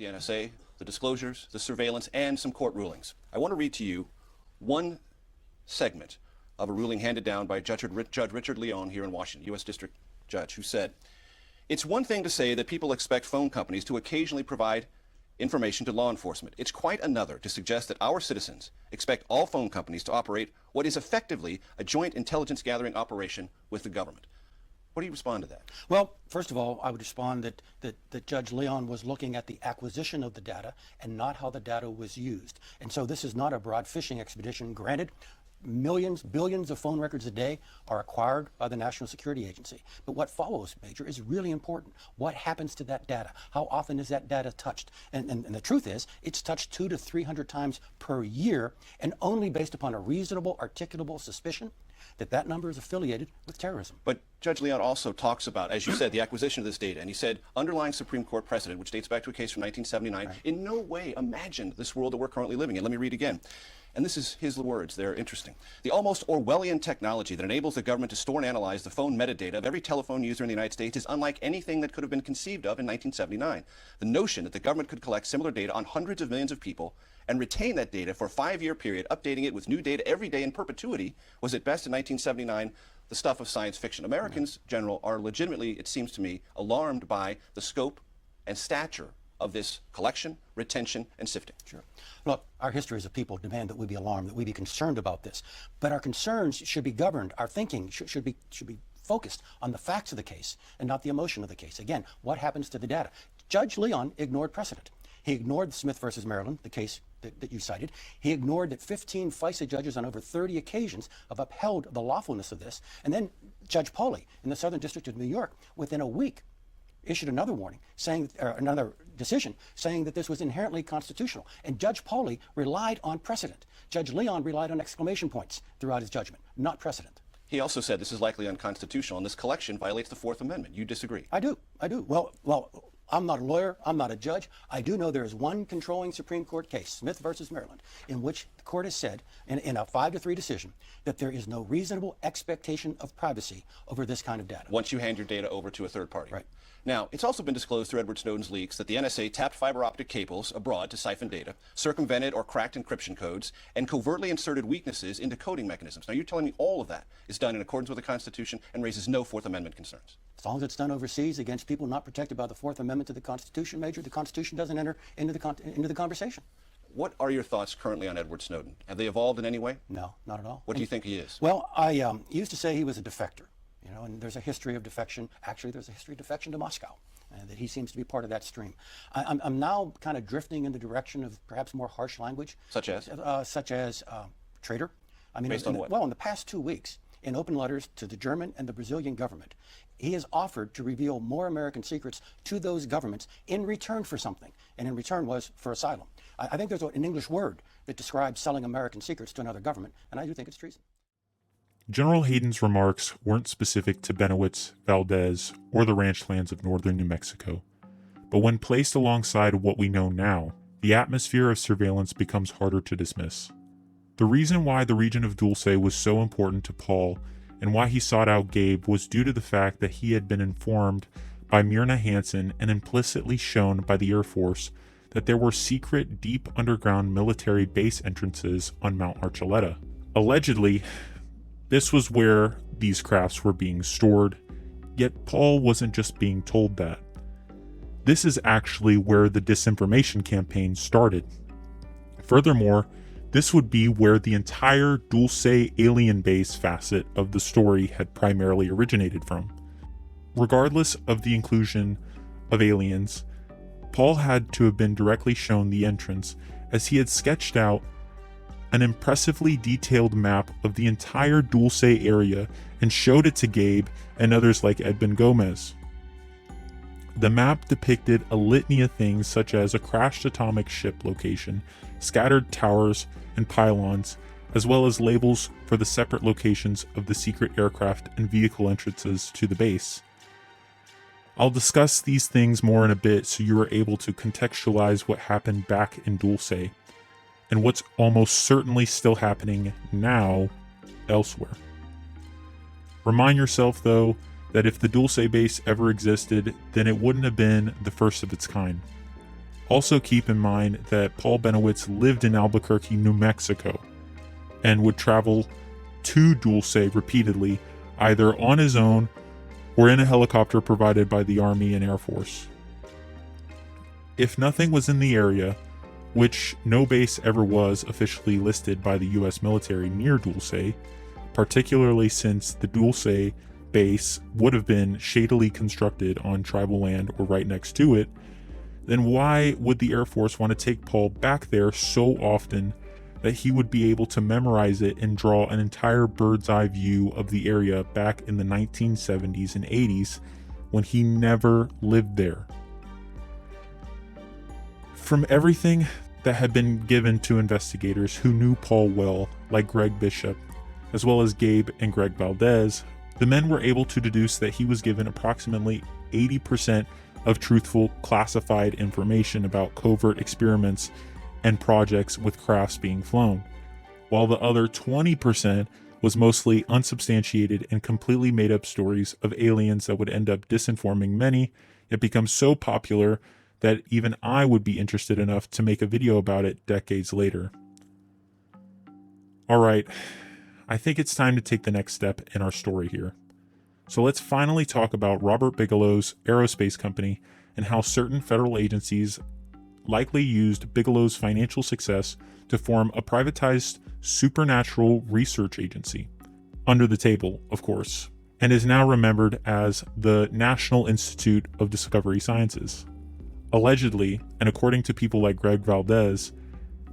the NSA, the disclosures, the surveillance, and some court rulings. I want to read to you one segment of a ruling handed down by Judge Richard Leon here in Washington, U.S. District Judge, who said, "It's one thing to say that people expect phone companies to occasionally provide information to law enforcement. It's quite another to suggest that our citizens expect all phone companies to operate what is effectively a joint intelligence gathering operation with the government." What do you respond to that? Well, first of all, I would respond that Judge Leon was looking at the acquisition of the data and not how the data was used. And so this is not a broad fishing expedition. Granted, millions, billions of phone records a day are acquired by the National Security Agency. But what follows, Major, is really important. What happens to that data? How often is that data touched? And the truth is, it's touched 200 to 300 times per year, and only based upon a reasonable, articulable suspicion that number is affiliated with terrorism. But Judge Leon also talks about, as you said, the acquisition of this data. And he said, underlying Supreme Court precedent, which dates back to a case from 1979, right, in no way imagined this world that we're currently living in. Let me read again. And this is his words. They're interesting. "The almost Orwellian technology that enables the government to store and analyze the phone metadata of every telephone user in the United States is unlike anything that could have been conceived of in 1979. The notion that the government could collect similar data on hundreds of millions of people and retain that data for a 5-year period, updating it with new data every day in perpetuity, was at best in 1979 the stuff of science fiction. Americans, General, are legitimately, it seems to me, alarmed by the scope and stature of this collection, retention, and sifting." Sure. Look, our history as a people demand that we be alarmed, that we be concerned about this. But our concerns should be governed. Our thinking should be focused on the facts of the case and not the emotion of the case. Again, what happens to the data? Judge Leon ignored precedent. He ignored Smith versus Maryland, the case that you cited. He ignored that 15 FISA judges on over 30 occasions have upheld the lawfulness of this. And then Judge Pauley in the Southern District of New York, within a week, issued another warning, another decision saying that this was inherently constitutional. And Judge Pauley relied on precedent. Judge Leon relied on exclamation points throughout his judgment, not precedent. He also said this is likely unconstitutional and this collection violates the Fourth Amendment. You disagree? I do. Well, I'm not a lawyer. I'm not a judge. I do know there is one controlling Supreme Court case, Smith versus Maryland, in which the court has said, in a 5-3 decision, that there is no reasonable expectation of privacy over this kind of data. Once you hand your data over to a third party. Right. Now, it's also been disclosed through Edward Snowden's leaks that the NSA tapped fiber optic cables abroad to siphon data, circumvented or cracked encryption codes, and covertly inserted weaknesses into coding mechanisms. Now, you're telling me all of that is done in accordance with the Constitution and raises no Fourth Amendment concerns? As long as it's done overseas against people not protected by the Fourth Amendment to the Constitution, Major, the Constitution doesn't enter into the conversation. What are your thoughts currently on Edward Snowden? Have they evolved in any way? No, not at all. What do you think he is? Well, I used to say he was a defector, and there's a history of defection. Actually, there's a history of defection to Moscow, and that he seems to be part of that stream. I'm now kind of drifting in the direction of perhaps more harsh language. Such as? Traitor. Based on what? Well, in the past 2 weeks, in open letters to the German and the Brazilian government, he has offered to reveal more American secrets to those governments in return for something, and in return was for asylum. I think there's an English word that describes selling American secrets to another government, and I do think it's treason. General Hayden's remarks weren't specific to Benowitz, Valdez, or the ranch lands of northern New Mexico, but when placed alongside what we know now, the atmosphere of surveillance becomes harder to dismiss. The reason why the region of Dulce was so important to Paul and why he sought out Gabe was due to the fact that he had been informed by Myrna Hansen and implicitly shown by the Air Force that there were secret, deep underground military base entrances on Mount Archuleta. Allegedly, this was where these crafts were being stored, yet Paul wasn't just being told that. This is actually where the disinformation campaign started. Furthermore, this would be where the entire Dulce alien base facet of the story had primarily originated from. Regardless of the inclusion of aliens, Paul had to have been directly shown the entrance, as he had sketched out an impressively detailed map of the entire Dulce area and showed it to Gabe and others like Edwin Gomez. The map depicted a litany of things such as a crashed atomic ship location, scattered towers and pylons, as well as labels for the separate locations of the secret aircraft and vehicle entrances to the base. I'll discuss these things more in a bit so you are able to contextualize what happened back in Dulce, and what's almost certainly still happening now elsewhere. Remind yourself, though, that if the Dulce base ever existed, then it wouldn't have been the first of its kind. Also keep in mind that Paul Benowitz lived in Albuquerque, New Mexico, and would travel to Dulce repeatedly, either on his own or in a helicopter provided by the Army and Air Force. If nothing was in the area, which no base ever was officially listed by the US military near Dulce, particularly since the Dulce base would have been shadily constructed on tribal land or right next to it, then why would the Air Force want to take Paul back there so often that he would be able to memorize it and draw an entire bird's eye view of the area back in the 1970s and 80s when he never lived there? From everything that had been given to investigators who knew Paul well, like Greg Bishop, as well as Gabe and Greg Valdez, the men were able to deduce that he was given approximately 80% of truthful classified information about covert experiments and projects with crafts being flown, while the other 20% was mostly unsubstantiated and completely made up stories of aliens that would end up disinforming many, yet become so popular that even I would be interested enough to make a video about it decades later. Alright, I think it's time to take the next step in our story here. So let's finally talk about Robert Bigelow's aerospace company and how certain federal agencies likely used Bigelow's financial success to form a privatized supernatural research agency, under the table, of course, and is now remembered as the National Institute of Discovery Sciences. Allegedly, and according to people like Greg Valdez,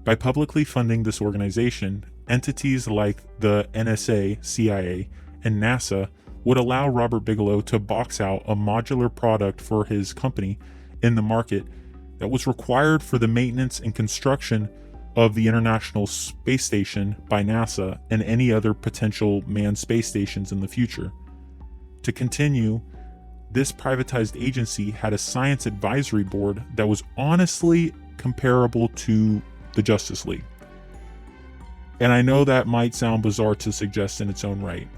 by publicly funding this organization, entities like the NSA, CIA, and NASA would allow Robert Bigelow to box out a modular product for his company in the market that was required for the maintenance and construction of the International Space Station by NASA and any other potential manned space stations in the future. To continue, this privatized agency had a science advisory board that was honestly comparable to the Justice League. And I know that might sound bizarre to suggest in its own right,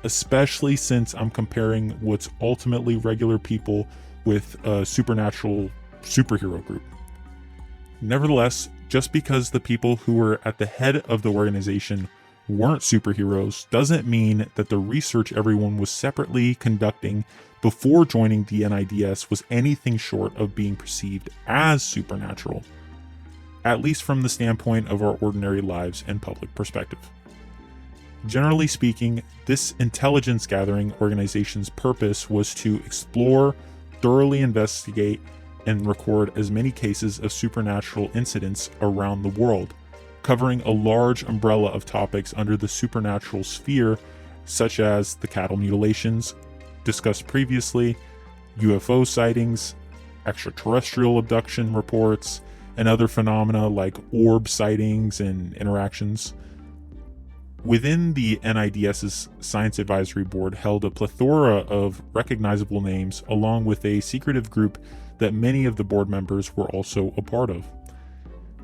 especially since I'm comparing what's ultimately regular people with a supernatural superhero group. Nevertheless, just because the people who were at the head of the organization weren't superheroes doesn't mean that the research everyone was separately conducting before joining the NIDS was anything short of being perceived as supernatural, at least from the standpoint of our ordinary lives and public perspective. Generally speaking, this intelligence gathering organization's purpose was to explore, thoroughly investigate, and record as many cases of supernatural incidents around the world, covering a large umbrella of topics under the supernatural sphere, such as the cattle mutilations discussed previously, UFO sightings, extraterrestrial abduction reports, and other phenomena like orb sightings and interactions. Within the NIDS's Science Advisory Board held a plethora of recognizable names, along with a secretive group that many of the board members were also a part of.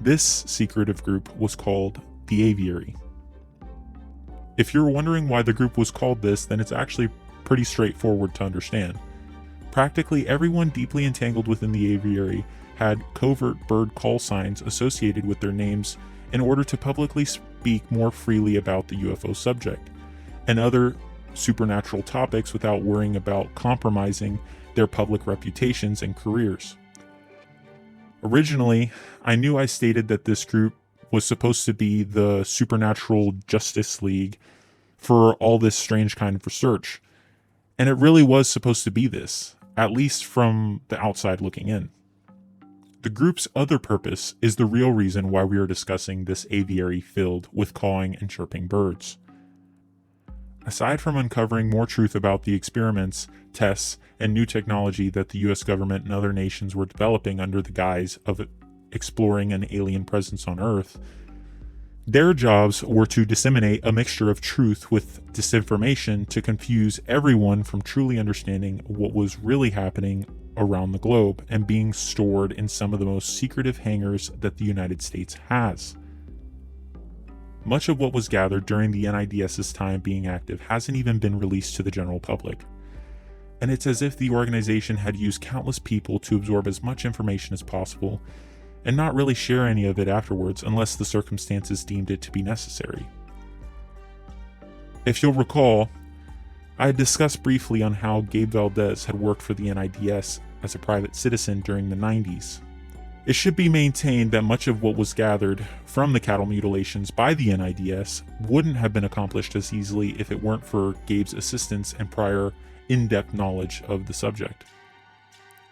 This secretive group was called the Aviary. If you're wondering why the group was called this, then it's actually pretty straightforward to understand. Practically everyone deeply entangled within the Aviary had covert bird call signs associated with their names in order to publicly speak more freely about the UFO subject and other supernatural topics without worrying about compromising their public reputations and careers. Originally, I knew I stated that this group was supposed to be the Supernatural Justice League for all this strange kind of research, and it really was supposed to be this, at least from the outside looking in. The group's other purpose is the real reason why we are discussing this aviary filled with cawing and chirping birds. Aside from uncovering more truth about the experiments, tests, and new technology that the US government and other nations were developing under the guise of exploring an alien presence on Earth, their jobs were to disseminate a mixture of truth with disinformation to confuse everyone from truly understanding what was really happening around the globe and being stored in some of the most secretive hangars that the United States has. Much of what was gathered during the NIDS's time being active hasn't even been released to the general public. And it's as if the organization had used countless people to absorb as much information as possible, and not really share any of it afterwards unless the circumstances deemed it to be necessary. If you'll recall, I had discussed briefly on how Gabe Valdez had worked for the NIDS as a private citizen during the 90s. It should be maintained that much of what was gathered from the cattle mutilations by the NIDS wouldn't have been accomplished as easily if it weren't for Gabe's assistance and prior in-depth knowledge of the subject.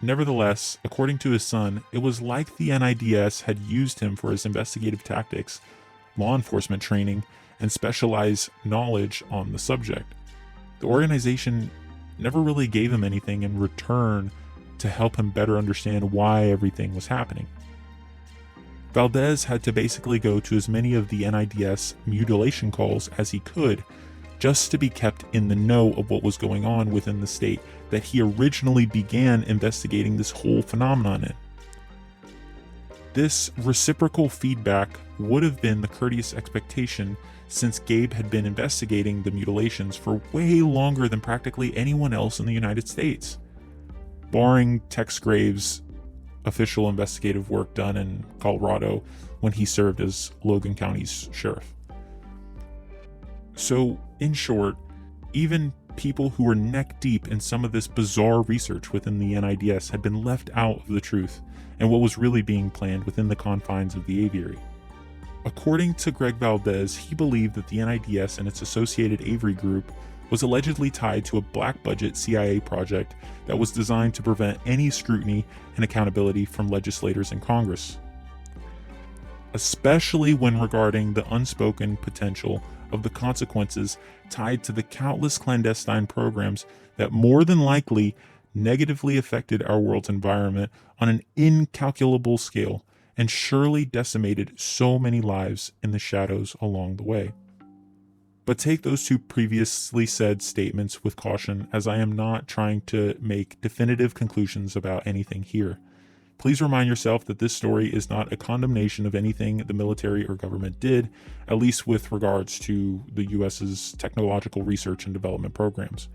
Nevertheless, according to his son, it was like the NIDS had used him for his investigative tactics, law enforcement training, and specialized knowledge on the subject. The organization never really gave him anything in return to help him better understand why everything was happening. Valdez had to basically go to as many of the NIDS mutilation calls as he could just to be kept in the know of what was going on within the state that he originally began investigating this whole phenomenon in. This reciprocal feedback would have been the courteous expectation since Gabe had been investigating the mutilations for way longer than practically anyone else in the United States, barring Tex Graves' official investigative work done in Colorado when he served as Logan County's sheriff. So, in short, even people who were neck deep in some of this bizarre research within the NIDS had been left out of the truth and what was really being planned within the confines of the aviary. According to Greg Valdez, he believed that the NIDS and its associated Aviary group was allegedly tied to a black budget CIA project that was designed to prevent any scrutiny and accountability from legislators in Congress, especially when regarding the unspoken potential of the consequences tied to the countless clandestine programs that more than likely negatively affected our world's environment on an incalculable scale and surely decimated so many lives in the shadows along the way. But take those two previously said statements with caution, as I am not trying to make definitive conclusions about anything here. Please remind yourself that this story is not a condemnation of anything the military or government did, at least with regards to the US's technological research and development programs.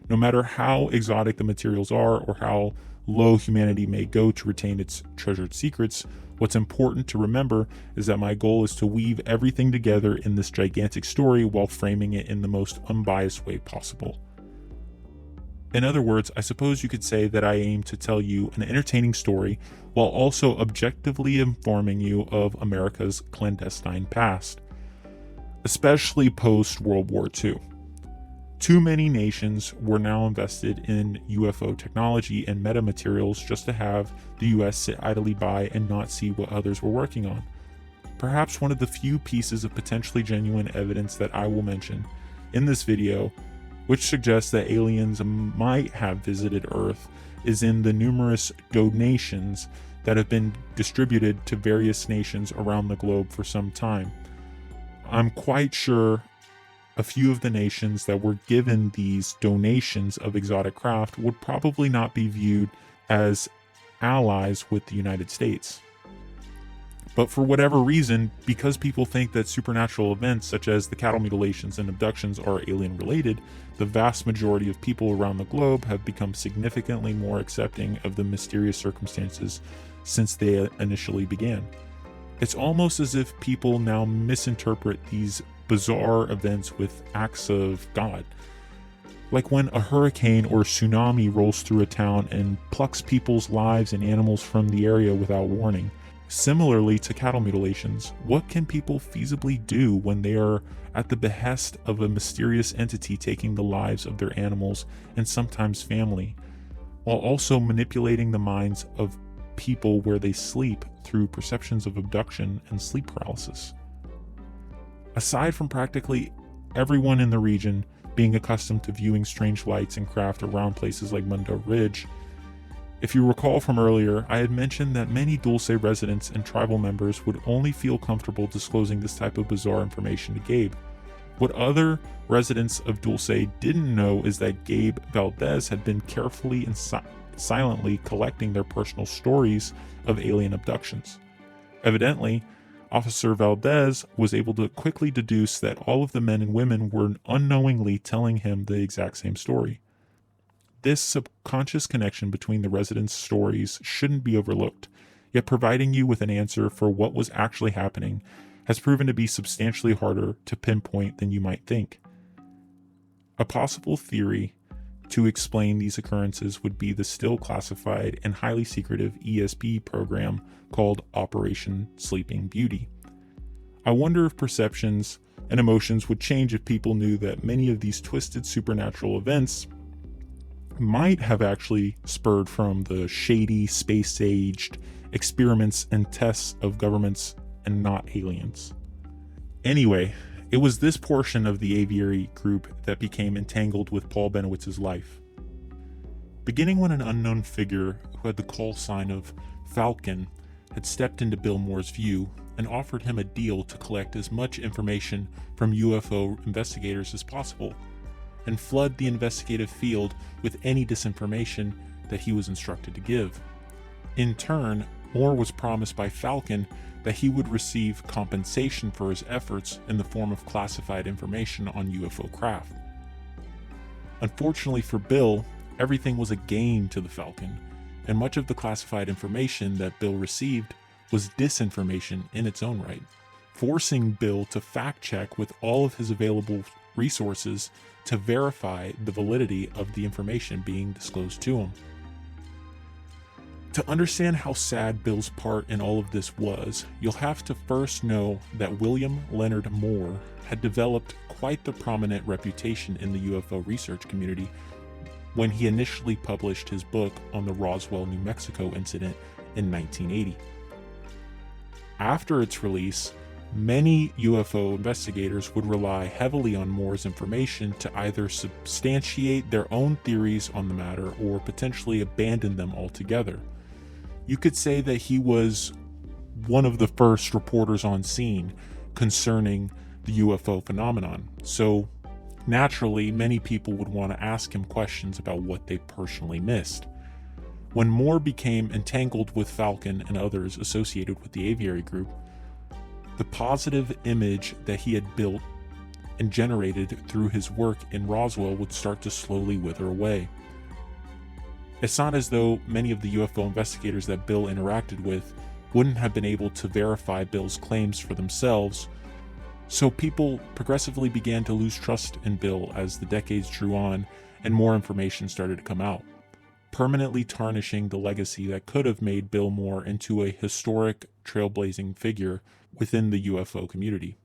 No matter how exotic the materials are or how low humanity may go to retain its treasured secrets, what's important to remember is that my goal is to weave everything together in this gigantic story while framing it in the most unbiased way possible. In other words, I suppose you could say that I aim to tell you an entertaining story while also objectively informing you of America's clandestine past, especially post-World War II. Too many nations were now invested in UFO technology and metamaterials just to have the US sit idly by and not see what others were working on. Perhaps one of the few pieces of potentially genuine evidence that I will mention in this video, which suggests that aliens might have visited Earth, is in the numerous donations that have been distributed to various nations around the globe for some time. I'm quite sure a few of the nations that were given these donations of exotic craft would probably not be viewed as allies with the United States. But for whatever reason, because people think that supernatural events such as the cattle mutilations and abductions are alien related, the vast majority of people around the globe have become significantly more accepting of the mysterious circumstances since they initially began. It's almost as if people now misinterpret these bizarre events with acts of God. Like when a hurricane or tsunami rolls through a town and plucks people's lives and animals from the area without warning. Similarly to cattle mutilations, what can people feasibly do when they are at the behest of a mysterious entity taking the lives of their animals and sometimes family, while also manipulating the minds of people where they sleep through perceptions of abduction and sleep paralysis? Aside from practically everyone in the region being accustomed to viewing strange lights and craft around places like Mundo Ridge, if you recall from earlier, I had mentioned that many Dulce residents and tribal members would only feel comfortable disclosing this type of bizarre information to Gabe. What other residents of Dulce didn't know is that Gabe Valdez had been carefully and silently collecting their personal stories of alien abductions. Evidently, Officer Valdez was able to quickly deduce that all of the men and women were unknowingly telling him the exact same story. This subconscious connection between the residents' stories shouldn't be overlooked. Yet providing you with an answer for what was actually happening has proven to be substantially harder to pinpoint than you might think. A possible theory to explain these occurrences would be the still classified and highly secretive ESP program called Operation Sleeping Beauty. I wonder if perceptions and emotions would change if people knew that many of these twisted supernatural events might have actually spurred from the shady, space-aged experiments and tests of governments and not aliens. Anyway, it was this portion of the Aviary group that became entangled with Paul Benowitz's life. Beginning when an unknown figure who had the call sign of Falcon had stepped into Bill Moore's view and offered him a deal to collect as much information from UFO investigators as possible and flood the investigative field with any disinformation that he was instructed to give. In turn, Moore was promised by Falcon that he would receive compensation for his efforts in the form of classified information on UFO craft. Unfortunately for Bill, everything was a gain to the Falcon, and much of the classified information that Bill received was disinformation in its own right, forcing Bill to fact-check with all of his available resources to verify the validity of the information being disclosed to him. To understand how sad Bill's part in all of this was, you'll have to first know that William Leonard Moore had developed quite the prominent reputation in the UFO research community when he initially published his book on the Roswell, New Mexico incident in 1980. After its release, many UFO investigators would rely heavily on Moore's information to either substantiate their own theories on the matter or potentially abandon them altogether. You could say that he was one of the first reporters on scene concerning the UFO phenomenon, so naturally many people would want to ask him questions about what they personally missed. When Moore became entangled with Falcon and others associated with the Aviary group, the positive image that he had built and generated through his work in Roswell would start to slowly wither away. It's not as though many of the UFO investigators that Bill interacted with wouldn't have been able to verify Bill's claims for themselves, so people progressively began to lose trust in Bill as the decades drew on and more information started to come out, permanently tarnishing the legacy that could have made Bill Moore into a historic, trailblazing figure within the UFO community.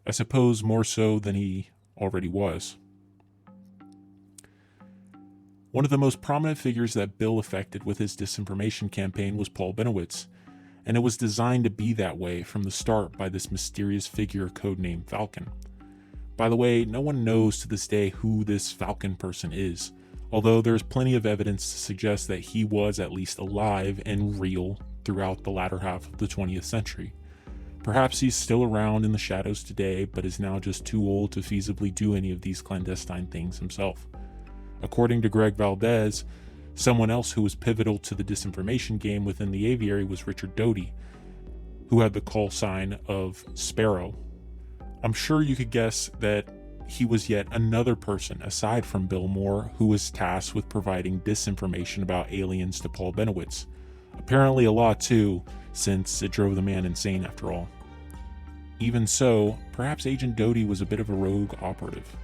I suppose more so than he already was. One of the most prominent figures that Bill affected with his disinformation campaign was Paul Benowitz, and it was designed to be that way from the start by this mysterious figure codenamed Falcon. By the way, no one knows to this day who this Falcon person is, although there's plenty of evidence to suggest that he was at least alive and real throughout the latter half of the 20th century. Perhaps he's still around in the shadows today, but is now just too old to feasibly do any of these clandestine things himself. According to Greg Valdez, someone else who was pivotal to the disinformation game within the Aviary was Richard Doty, who had the call sign of Sparrow. I'm sure you could guess that he was yet another person aside from Bill Moore who was tasked with providing disinformation about aliens to Paul Benowitz. Apparently a lot too, since it drove the man insane after all. Even so, perhaps Agent Doty was a bit of a rogue operative.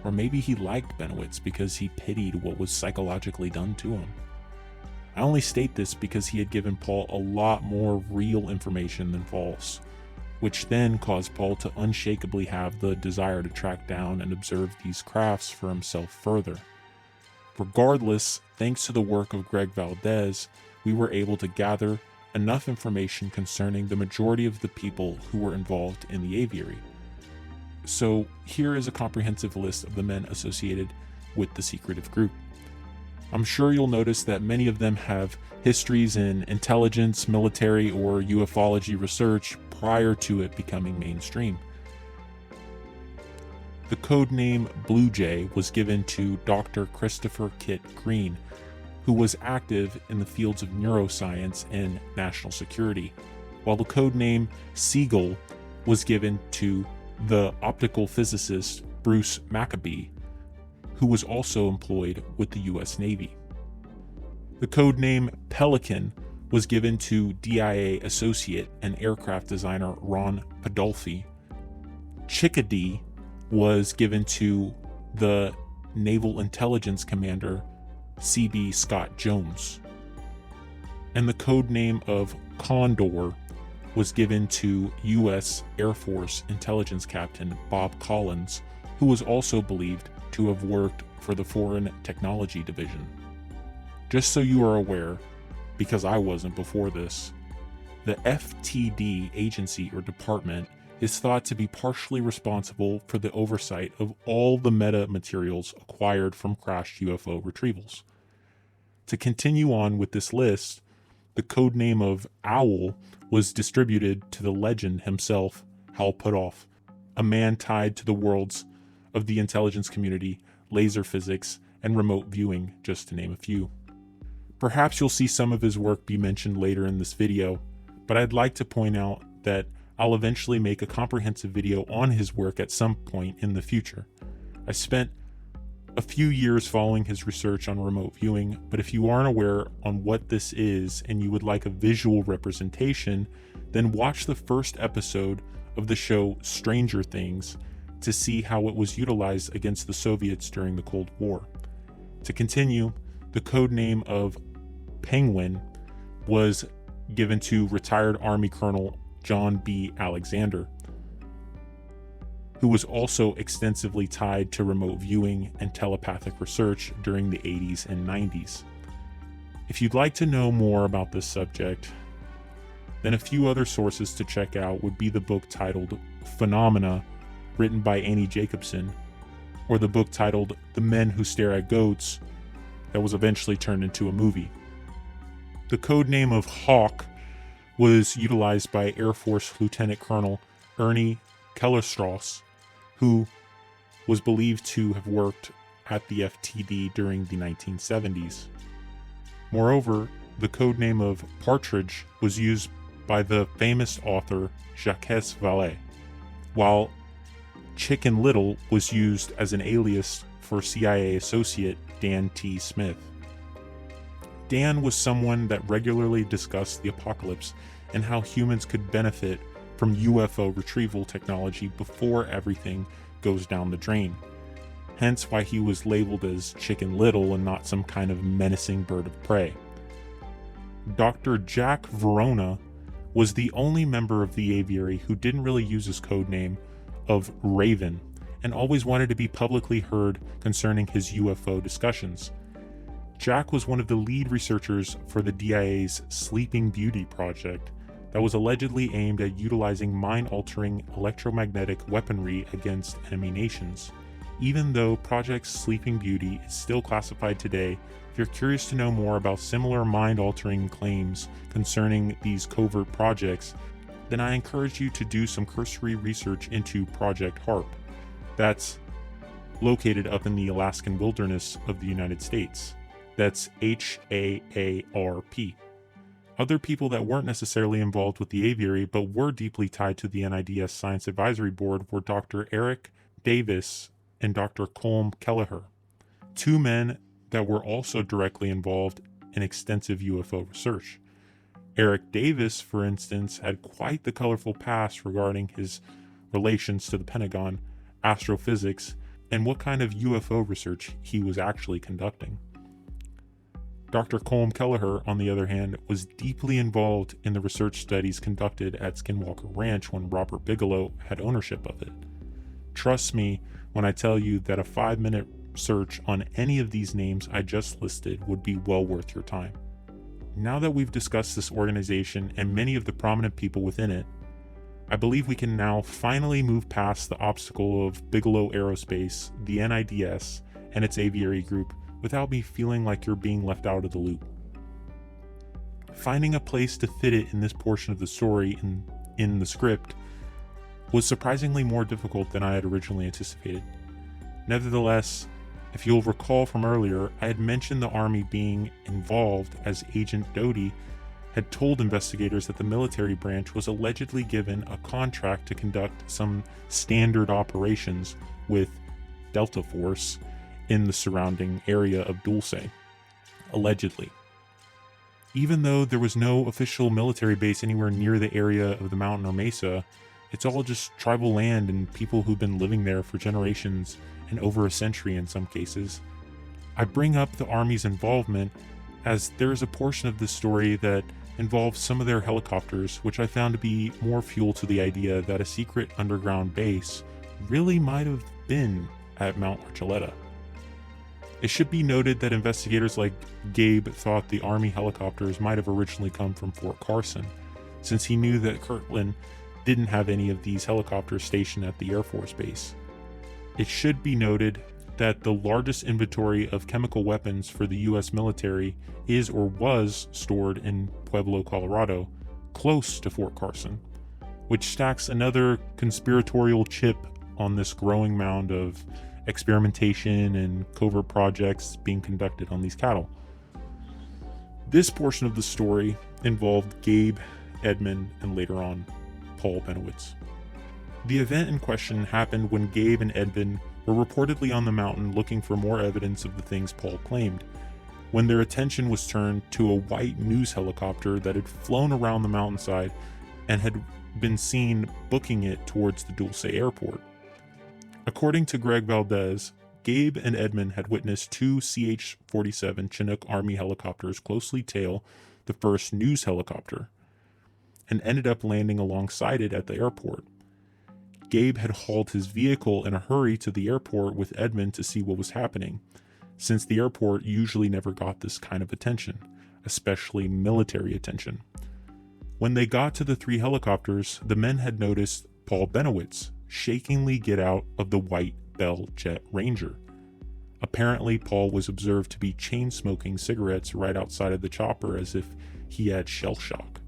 Or maybe he liked Benowitz because he pitied what was psychologically done to him. I only state this because he had given Paul a lot more real information than false, which then caused Paul to unshakably have the desire to track down and observe these crafts for himself further. Regardless, thanks to the work of Greg Valdez, we were able to gather enough information concerning the majority of the people who were involved in the Aviary. So here is a comprehensive list of the men associated with the secretive group. I'm sure you'll notice that many of them have histories in intelligence, military, or ufology research prior to it becoming mainstream. The code name Blue Jay was given to Dr. Christopher Kit Green, who was active in the fields of neuroscience and national security, while the code name Seagull was given to the optical physicist Bruce Maccabee, who was also employed with the U.S. Navy. The code name Pelican was given to DIA associate and aircraft designer Ron Podolfi. Chickadee was given to the Naval Intelligence Commander C.B. Scott Jones. And the code name of Condor was given to U.S. Air Force Intelligence Captain Bob Collins, who was also believed to have worked for the Foreign Technology Division. Just so you are aware, because I wasn't before this, the FTD agency or department is thought to be partially responsible for the oversight of all the meta materials acquired from crashed UFO retrievals. To continue on with this list, the code name of Owl was distributed to the legend himself, Hal Puthoff, a man tied to the worlds of the intelligence community, laser physics, and remote viewing, just to name a few. Perhaps you'll see some of his work be mentioned later in this video, but I'd like to point out that I'll eventually make a comprehensive video on his work at some point in the future. I spent a few years following his research on remote viewing, but if you aren't aware on what this is and you would like a visual representation, then watch the first episode of the show Stranger Things to see how it was utilized against the Soviets during the Cold War. To continue, the code name of Penguin was given to retired Army Colonel John B. Alexander, who was also extensively tied to remote viewing and telepathic research during the 80s and 90s. If you'd like to know more about this subject, then a few other sources to check out would be the book titled Phenomena, written by Annie Jacobson, or the book titled The Men Who Stare at Goats, that was eventually turned into a movie. The code name of Hawk was utilized by Air Force Lieutenant Colonel Ernie Kellerstrass, who was believed to have worked at the FTD during the 1970s. Moreover, the code name of Partridge was used by the famous author Jacques Vallée, while Chicken Little was used as an alias for CIA associate Dan T. Smith. Dan was someone that regularly discussed the apocalypse and how humans could benefit from UFO retrieval technology before everything goes down the drain. Hence why he was labeled as Chicken Little and not some kind of menacing bird of prey. Dr. Jack Verona was the only member of the Aviary who didn't really use his code name of Raven and always wanted to be publicly heard concerning his UFO discussions. Jack was one of the lead researchers for the DIA's Sleeping Beauty project that was allegedly aimed at utilizing mind-altering electromagnetic weaponry against enemy nations. Even though Project Sleeping Beauty is still classified today, if you're curious to know more about similar mind-altering claims concerning these covert projects, then I encourage you to do some cursory research into Project HARP. That's located up in the Alaskan wilderness of the United States. That's HAARP. Other people that weren't necessarily involved with the Aviary but were deeply tied to the NIDS Science Advisory Board were Dr. Eric Davis and Dr. Colm Kelleher, two men that were also directly involved in extensive UFO research. Eric Davis, for instance, had quite the colorful past regarding his relations to the Pentagon, astrophysics, and what kind of UFO research he was actually conducting. Dr. Colm Kelleher, on the other hand, was deeply involved in the research studies conducted at Skinwalker Ranch when Robert Bigelow had ownership of it. Trust me when I tell you that a 5-minute search on any of these names I just listed would be well worth your time. Now that we've discussed this organization and many of the prominent people within it, I believe we can now finally move past the obstacle of Bigelow Aerospace, the NIDS, and its Aviary group without me feeling like you're being left out of the loop. Finding a place to fit it in this portion of the story in the script was surprisingly more difficult than I had originally anticipated. Nevertheless, if you'll recall from earlier, I had mentioned the Army being involved as Agent Doty had told investigators that the military branch was allegedly given a contract to conduct some standard operations with Delta Force in the surrounding area of Dulce, allegedly. Even though there was no official military base anywhere near the area of the mountain or mesa, it's all just tribal land and people who've been living there for generations and over a century in some cases. I bring up the Army's involvement as there is a portion of this story that involves some of their helicopters, which I found to be more fuel to the idea that a secret underground base really might have been at Mount Archuleta. It should be noted that investigators like Gabe thought the Army helicopters might have originally come from Fort Carson, since he knew that Kirtland didn't have any of these helicopters stationed at the Air Force Base. It should be noted that the largest inventory of chemical weapons for the U.S. military is or was stored in Pueblo, Colorado, close to Fort Carson, which stacks another conspiratorial chip on this growing mound of experimentation and covert projects being conducted on these cattle. This portion of the story involved Gabe, Edmund, and later on, Paul Benowitz. The event in question happened when Gabe and Edmund were reportedly on the mountain looking for more evidence of the things Paul claimed, when their attention was turned to a white news helicopter that had flown around the mountainside and had been seen booking it towards the Dulce airport. According to Greg Valdez, Gabe and Edmund had witnessed two CH-47 Chinook Army helicopters closely tail the first news helicopter, and ended up landing alongside it at the airport. Gabe had hauled his vehicle in a hurry to the airport with Edmund to see what was happening, since the airport usually never got this kind of attention, especially military attention. When they got to the three helicopters, the men had noticed Paul Benowitz shakingly get out of the white Bell Jet Ranger. Apparently, Paul was observed to be chain smoking cigarettes right outside of the chopper as if he had shell shock.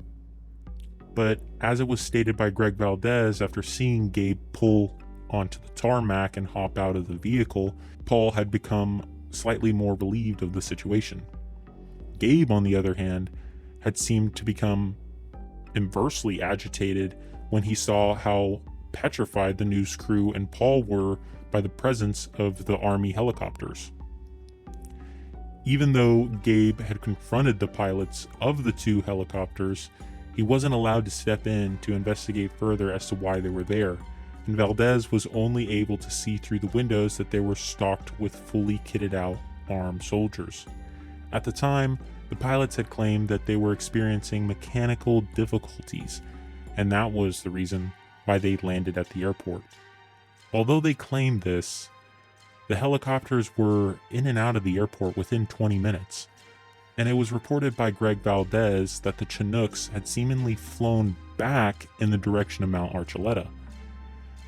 But as it was stated by Greg Valdez, after seeing Gabe pull onto the tarmac and hop out of the vehicle, Paul had become slightly more relieved of the situation. Gabe, on the other hand, had seemed to become inversely agitated when he saw how petrified the news crew and Paul were by the presence of the Army helicopters. Even though Gabe had confronted the pilots of the two helicopters, he wasn't allowed to step in to investigate further as to why they were there, and Valdez was only able to see through the windows that they were stocked with fully kitted out armed soldiers. At the time, the pilots had claimed that they were experiencing mechanical difficulties, and that was the reason why they landed at the airport. Although they claimed this, the helicopters were in and out of the airport within 20 minutes, and it was reported by Greg Valdez that the Chinooks had seemingly flown back in the direction of Mount Archuleta.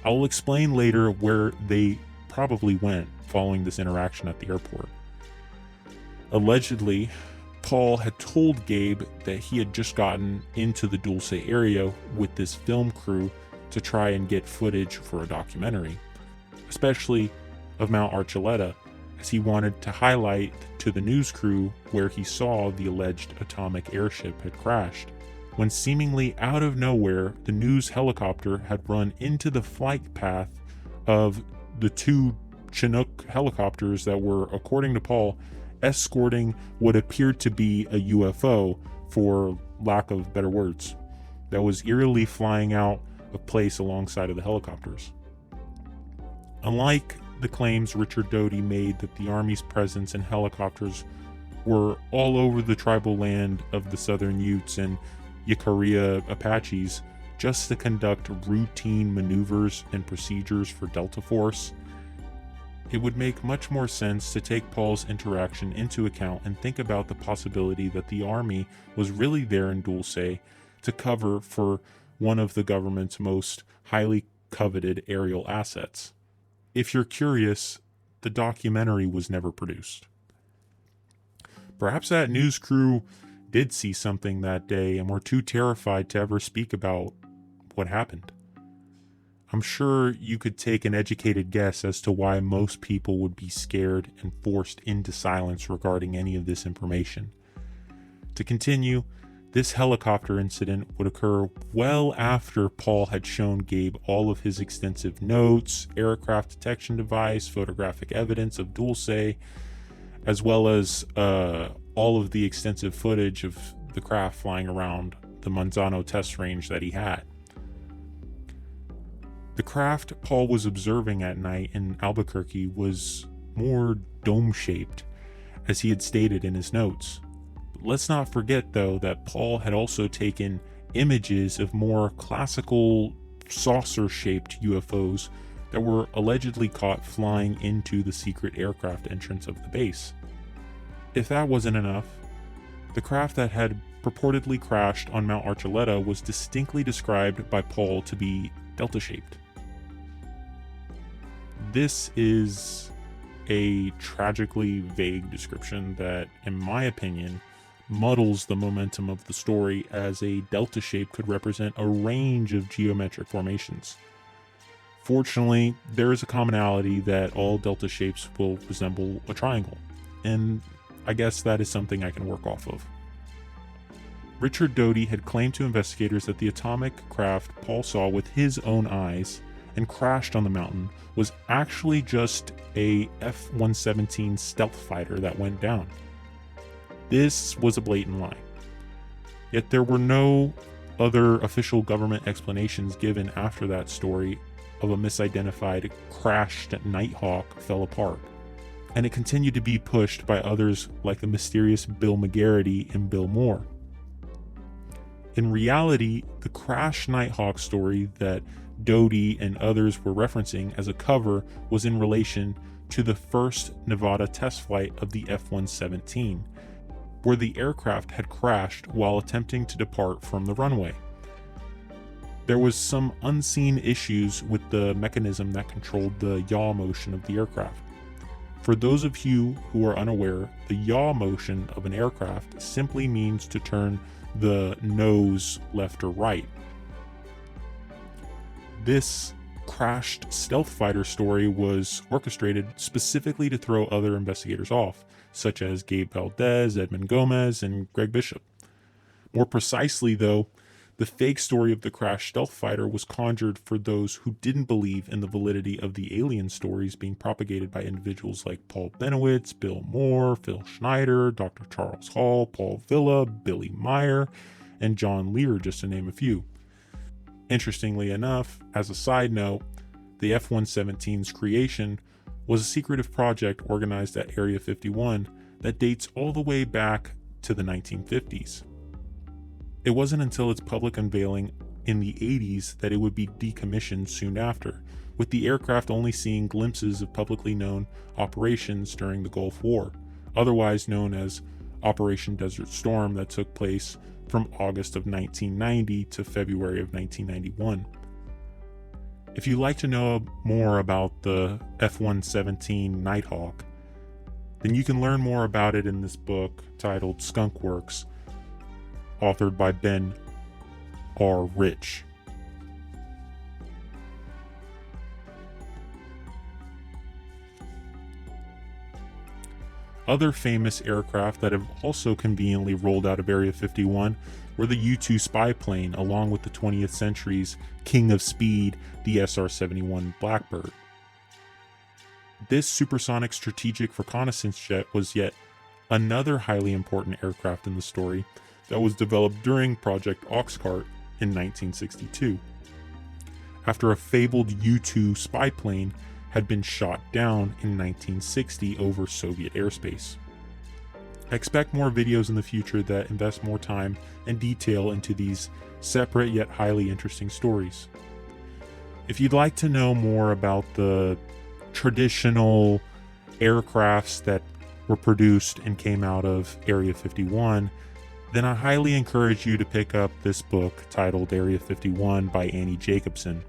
I will explain later where they probably went following this interaction at the airport. Allegedly, Paul had told Gabe that he had just gotten into the Dulce area with this film crew to try and get footage for a documentary, especially of Mount Archuleta, as he wanted to highlight to the news crew where he saw the alleged atomic airship had crashed. When seemingly out of nowhere, the news helicopter had run into the flight path of the two Chinook helicopters that were, according to Paul, escorting what appeared to be a UFO, for lack of better words, that was eerily flying out of place alongside of the helicopters. Unlike the claims Richard Doty made that the Army's presence in helicopters were all over the tribal land of the Southern Utes and Yakaria Apaches just to conduct routine maneuvers and procedures for Delta Force, it would make much more sense to take Paul's interaction into account and think about the possibility that the Army was really there in Dulce to cover for one of the government's most highly coveted aerial assets. If you're curious, the documentary was never produced. Perhaps that news crew did see something that day and were too terrified to ever speak about what happened. I'm sure you could take an educated guess as to why most people would be scared and forced into silence regarding any of this information. To continue, this helicopter incident would occur well after Paul had shown Gabe all of his extensive notes, aircraft detection device, photographic evidence of Dulce, as well as all of the extensive footage of the craft flying around the Manzano test range that he had. The craft Paul was observing at night in Albuquerque was more dome-shaped, as he had stated in his notes. But let's not forget, though, that Paul had also taken images of more classical saucer-shaped UFOs that were allegedly caught flying into the secret aircraft entrance of the base. If that wasn't enough, the craft that had purportedly crashed on Mount Archuleta was distinctly described by Paul to be delta-shaped. This is a tragically vague description that, in my opinion, muddles the momentum of the story, as a delta shape could represent a range of geometric formations. Fortunately, there is a commonality that all delta shapes will resemble a triangle, and I guess that is something I can work off of. Richard Doty had claimed to investigators that the atomic craft Paul saw with his own eyes and crashed on the mountain was actually just a F-117 stealth fighter that went down. This was a blatant lie. Yet there were no other official government explanations given after that story of a misidentified crashed Nighthawk fell apart, and it continued to be pushed by others like the mysterious Bill McGarity and Bill Moore. In reality, the crashed Nighthawk story that Doty and others were referencing as a cover was in relation to the first Nevada test flight of the F-117, where the aircraft had crashed while attempting to depart from the runway. There was some unseen issues with the mechanism that controlled the yaw motion of the aircraft. For those of you who are unaware, the yaw motion of an aircraft simply means to turn the nose left or right. This crashed stealth fighter story was orchestrated specifically to throw other investigators off, such as Gabe Valdez, Edmund Gomez, and Greg Bishop. More precisely, though, the fake story of the crashed stealth fighter was conjured for those who didn't believe in the validity of the alien stories being propagated by individuals like Paul Benowitz, Bill Moore, Phil Schneider, Dr. Charles Hall, Paul Villa, Billy Meyer, and John Lear, just to name a few. Interestingly enough, as a side note, the F-117's creation was a secretive project organized at Area 51 that dates all the way back to the 1950s. It wasn't until its public unveiling in the 80s that it would be decommissioned soon after, with the aircraft only seeing glimpses of publicly known operations during the Gulf War, otherwise known as Operation Desert Storm, that took place from August of 1990 to February of 1991. If you'd like to know more about the F-117 Nighthawk, then you can learn more about it in this book titled Skunk Works, authored by Ben R. Rich. Other famous aircraft that have also conveniently rolled out of Area 51 were the U-2 spy plane, along with the 20th century's king of speed, the SR-71 Blackbird. This supersonic strategic reconnaissance jet was yet another highly important aircraft in the story that was developed during Project Oxcart in 1962, after a fabled U-2 spy plane had been shot down in 1960 over Soviet airspace. I expect more videos in the future that invest more time and detail into these separate yet highly interesting stories. If you'd like to know more about the traditional aircrafts that were produced and came out of Area 51, then I highly encourage you to pick up this book titled Area 51 by Annie Jacobson.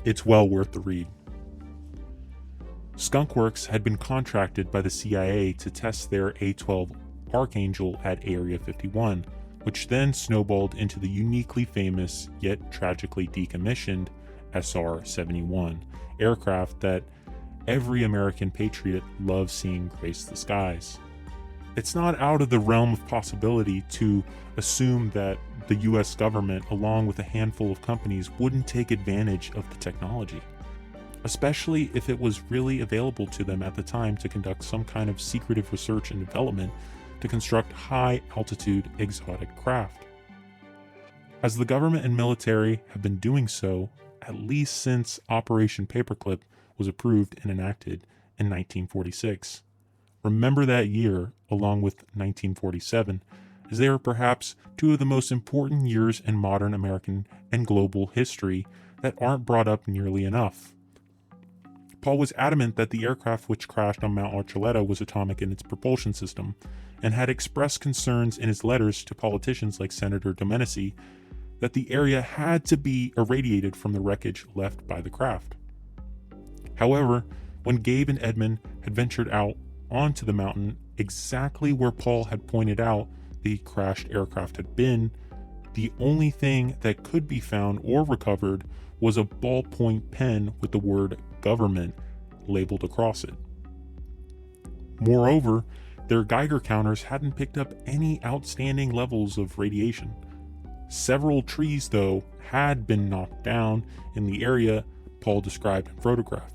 It's well worth the read. Skunk Works had been contracted by the CIA to test their A-12 Archangel at Area 51, which then snowballed into the uniquely famous yet tragically decommissioned SR-71 aircraft that every American patriot loves seeing grace the skies. It's not out of the realm of possibility to assume that the US government, along with a handful of companies, wouldn't take advantage of the technology, especially if it was really available to them at the time to conduct some kind of secretive research and development to construct high-altitude exotic craft. As the government and military have been doing so at least since Operation Paperclip was approved and enacted in 1946. Remember that year, along with 1947, as they are perhaps two of the most important years in modern American and global history that aren't brought up nearly enough. Paul was adamant that the aircraft which crashed on Mount Archuleta was atomic in its propulsion system, and had expressed concerns in his letters to politicians like Senator Domenici that the area had to be irradiated from the wreckage left by the craft. However, when Gabe and Edmund had ventured out onto the mountain exactly where Paul had pointed out the crashed aircraft had been, the only thing that could be found or recovered was a ballpoint pen with the word government labeled across it. Moreover, their Geiger counters hadn't picked up any outstanding levels of radiation. Several trees, though, had been knocked down in the area Paul described and photographed.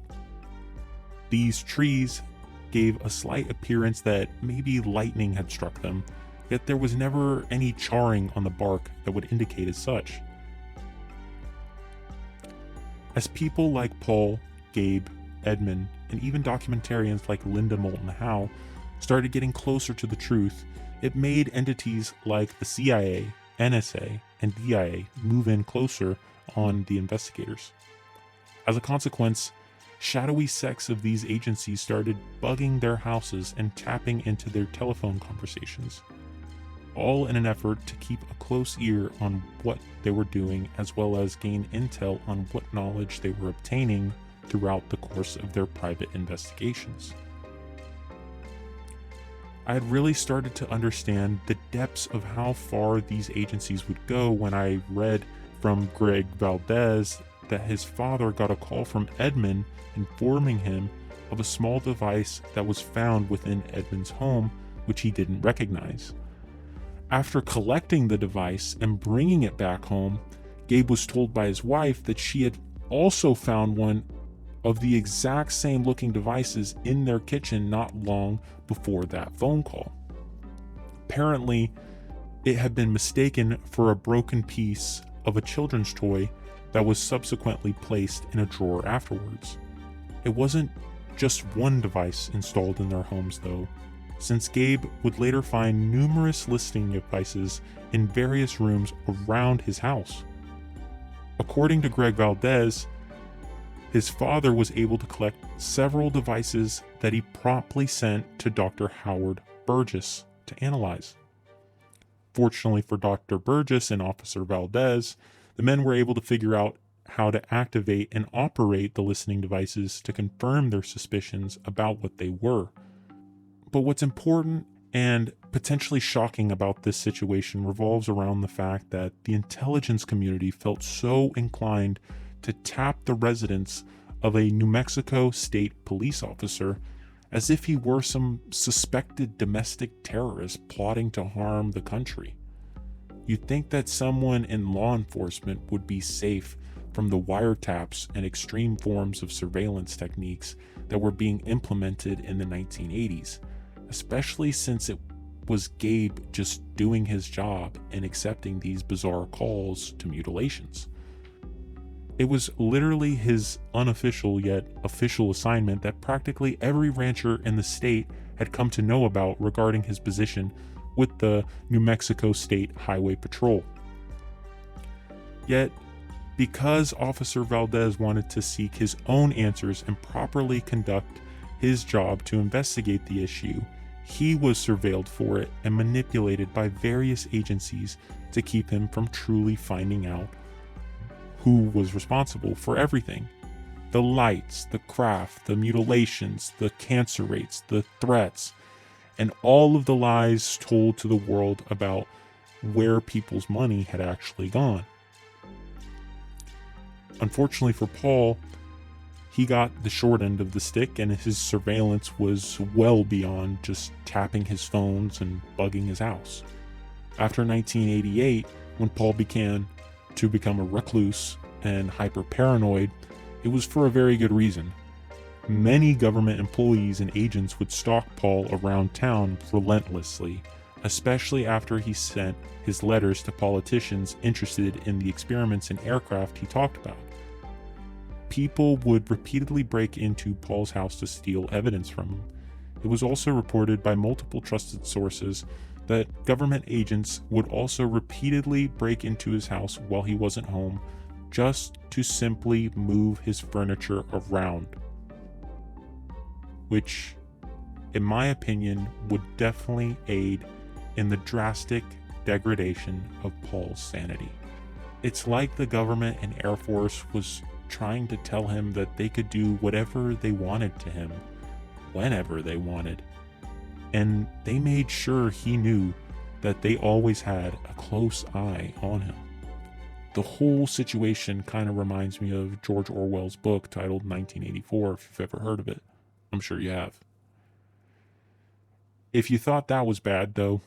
These trees gave a slight appearance that maybe lightning had struck them, yet there was never any charring on the bark that would indicate as such. As people like Paul, Gabe, Edmund, and even documentarians like Linda Moulton Howe started getting closer to the truth, it made entities like the CIA, NSA, and DIA move in closer on the investigators. As a consequence, shadowy sects of these agencies started bugging their houses and tapping into their telephone conversations, all in an effort to keep a close ear on what they were doing, as well as gain intel on what knowledge they were obtaining throughout the course of their private investigations. I had really started to understand the depths of how far these agencies would go when I read from Greg Valdez that his father got a call from Edmund informing him of a small device that was found within Edmund's home, which he didn't recognize. After collecting the device and bringing it back home, Gabe was told by his wife that she had also found one of the exact same looking devices in their kitchen not long before that phone call. Apparently, it had been mistaken for a broken piece of a children's toy that was subsequently placed in a drawer afterwards. It wasn't just one device installed in their homes though, since Gabe would later find numerous listening devices in various rooms around his house. According to Greg Valdez, his father was able to collect several devices that he promptly sent to Dr. Howard Burgess to analyze. Fortunately for Dr. Burgess and Officer Valdez, the men were able to figure out how to activate and operate the listening devices to confirm their suspicions about what they were. But what's important and potentially shocking about this situation revolves around the fact that the intelligence community felt so inclined to tap the residence of a New Mexico state police officer as if he were some suspected domestic terrorist plotting to harm the country. You'd think that someone in law enforcement would be safe from the wiretaps and extreme forms of surveillance techniques that were being implemented in the 1980s, especially since it was Gabe just doing his job and accepting these bizarre calls to mutilations. It was literally his unofficial yet official assignment that practically every rancher in the state had come to know about regarding his position with the New Mexico State Highway Patrol. Yet, because Officer Valdez wanted to seek his own answers and properly conduct his job to investigate the issue, he was surveilled for it and manipulated by various agencies to keep him from truly finding out who was responsible for everything. The lights, the craft, the mutilations, the cancer rates, the threats, and all of the lies told to the world about where people's money had actually gone. Unfortunately for Paul, he got the short end of the stick, and his surveillance was well beyond just tapping his phones and bugging his house. After 1988, when Paul began to become a recluse and hyper-paranoid, it was for a very good reason. many government employees and agents would stalk Paul around town relentlessly, especially after he sent his letters to politicians interested in the experiments in aircraft he talked about. People would repeatedly break into Paul's house to steal evidence from him. It was also reported by multiple trusted sources that government agents would also repeatedly break into his house while he wasn't home, just to simply move his furniture around, which, in my opinion, would definitely aid in the drastic degradation of Paul's sanity. It's like the government and Air Force was trying to tell him that they could do whatever they wanted to him, whenever they wanted, and they made sure he knew that they always had a close eye on him. The whole situation kind of reminds me of George Orwell's book titled 1984, if you've ever heard of it. I'm sure you have. If you thought that was bad, though,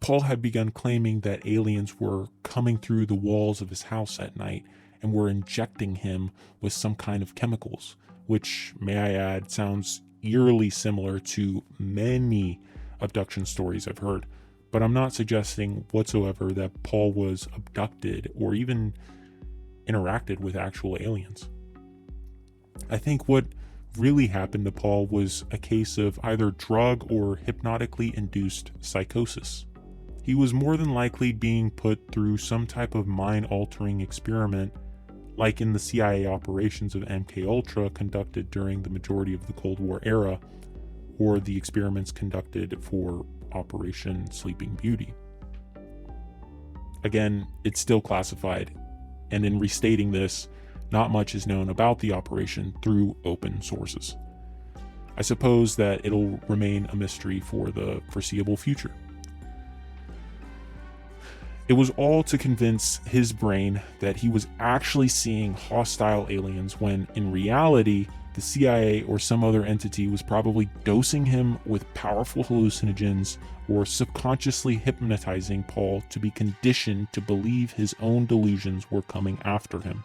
Paul had begun claiming that aliens were coming through the walls of his house at night and were injecting him with some kind of chemicals, which, may I add, sounds eerily similar to many abduction stories I've heard. But I'm not suggesting whatsoever that Paul was abducted or even interacted with actual aliens. I think what really happened to Paul was a case of either drug or hypnotically induced psychosis. He was more than likely being put through some type of mind-altering experiment, like in the CIA operations of MKUltra conducted during the majority of the Cold War era, or the experiments conducted for Operation Sleeping Beauty. Again, it's still classified, and in restating this, not much is known about the operation through open sources. I suppose that it'll remain a mystery for the foreseeable future. It was all to convince his brain that he was actually seeing hostile aliens when, in reality, the CIA or some other entity was probably dosing him with powerful hallucinogens or subconsciously hypnotizing Paul to be conditioned to believe his own delusions were coming after him.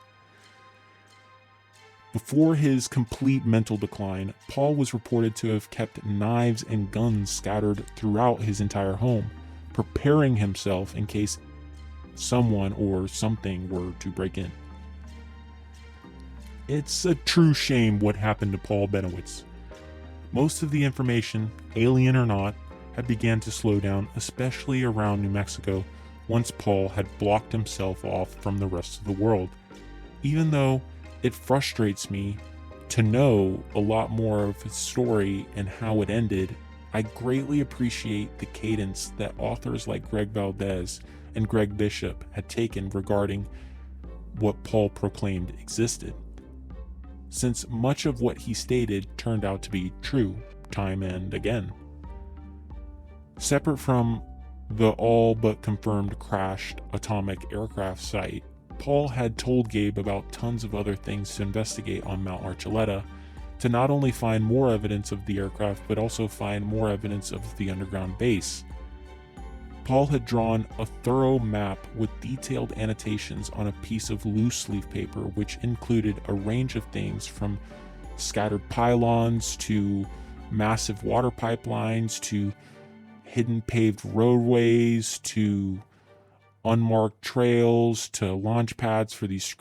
Before his complete mental decline, Paul was reported to have kept knives and guns scattered throughout his entire home, preparing himself in case someone or something were to break in. It's a true shame what happened to Paul Benowitz. Most of the information, alien or not, had began to slow down, especially around New Mexico, once Paul had blocked himself off from the rest of the world. Even though it frustrates me to know a lot more of his story and how it ended, I greatly appreciate the cadence that authors like Greg Valdez and Greg Bishop had taken regarding what Paul proclaimed existed, since much of what he stated turned out to be true time and again. Separate from the all but confirmed crashed atomic aircraft site, Paul had told Gabe about tons of other things to investigate on Mount Archuleta, to not only find more evidence of the aircraft but also find more evidence of the underground base. Paul had drawn a thorough map with detailed annotations on a piece of loose leaf paper, which included a range of things from scattered pylons to massive water pipelines to hidden paved roadways to unmarked trails to launch pads for these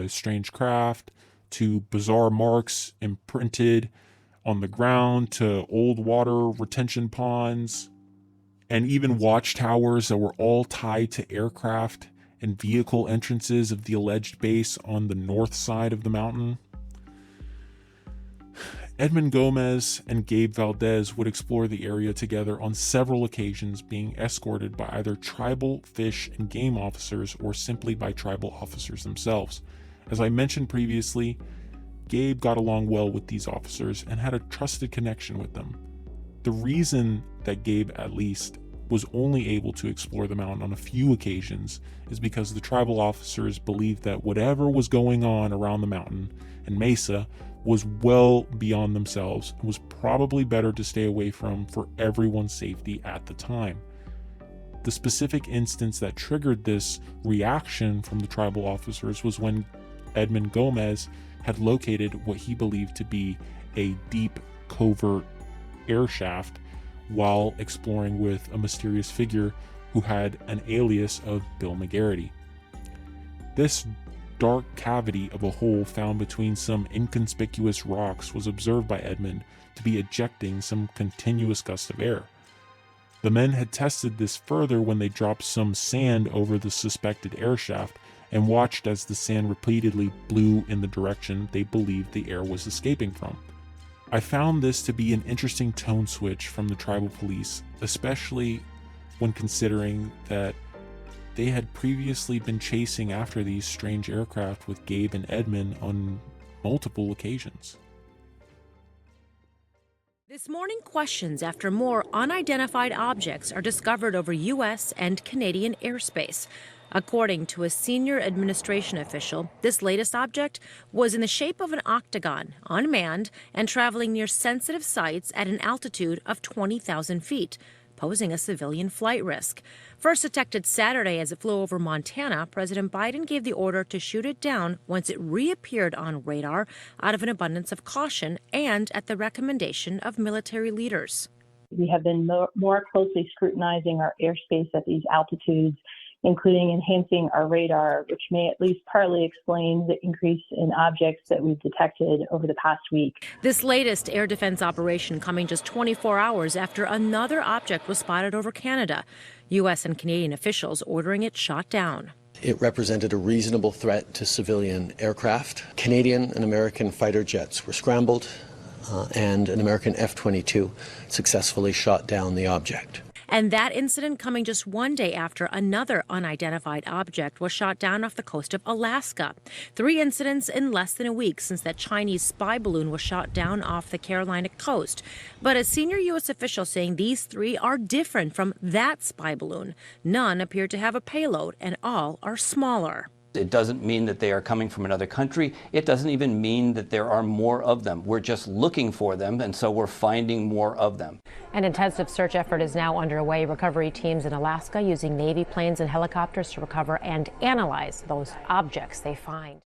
strange craft to bizarre marks imprinted on the ground to old water retention ponds, and even watchtowers that were all tied to aircraft and vehicle entrances of the alleged base on the north side of the mountain. Edmund Gomez and Gabe Valdez would explore the area together on several occasions, being escorted by either tribal fish and game officers or simply by tribal officers themselves. As I mentioned previously, Gabe got along well with these officers and had a trusted connection with them. The reason that Gabe, at least, was only able to explore the mountain on a few occasions is because the tribal officers believed that whatever was going on around the mountain and mesa was well beyond themselves and was probably better to stay away from for everyone's safety at the time. The specific instance that triggered this reaction from the tribal officers was when Edmund Gomez had located what he believed to be a deep covert air shaft while exploring with a mysterious figure who had an alias of Bill McGarity. This dark cavity of a hole found between some inconspicuous rocks was observed by Edmund to be ejecting some continuous gust of air. The men had tested this further when they dropped some sand over the suspected air shaft and watched as the sand repeatedly blew in the direction they believed the air was escaping from. I found this to be an interesting tone switch from the tribal police, especially when considering that they had previously been chasing after these strange aircraft with Gabe and Edmund on multiple occasions. This morning, questions after more unidentified objects are discovered over U.S. and Canadian airspace. According to a senior administration official, this latest object was in the shape of an octagon, unmanned, and traveling near sensitive sites at an altitude of 20,000 feet, posing a civilian flight risk. First detected Saturday as it flew over Montana, President Biden gave the order to shoot it down once it reappeared on radar out of an abundance of caution and at the recommendation of military leaders. We have been more closely scrutinizing our airspace at these altitudes, including enhancing our radar, which may at least partly explain the increase in objects that we've detected over the past week. This latest air defense operation coming just 24 hours after another object was spotted over Canada. U.S. and Canadian officials ordering it shot down. It represented a reasonable threat to civilian aircraft. Canadian and American fighter jets were scrambled, and an American F-22 successfully shot down the object. And that incident coming just one day after another unidentified object was shot down off the coast of Alaska. 3 incidents in less than a week since that Chinese spy balloon was shot down off the Carolina coast. But a senior U.S. official saying these 3 are different from that spy balloon. None appear to have a payload, and all are smaller. It doesn't mean that they are coming from another country. It doesn't even mean that there are more of them. We're just looking for them, and so we're finding more of them. An intensive search effort is now underway. Recovery teams in Alaska using Navy planes and helicopters to recover and analyze those objects they find.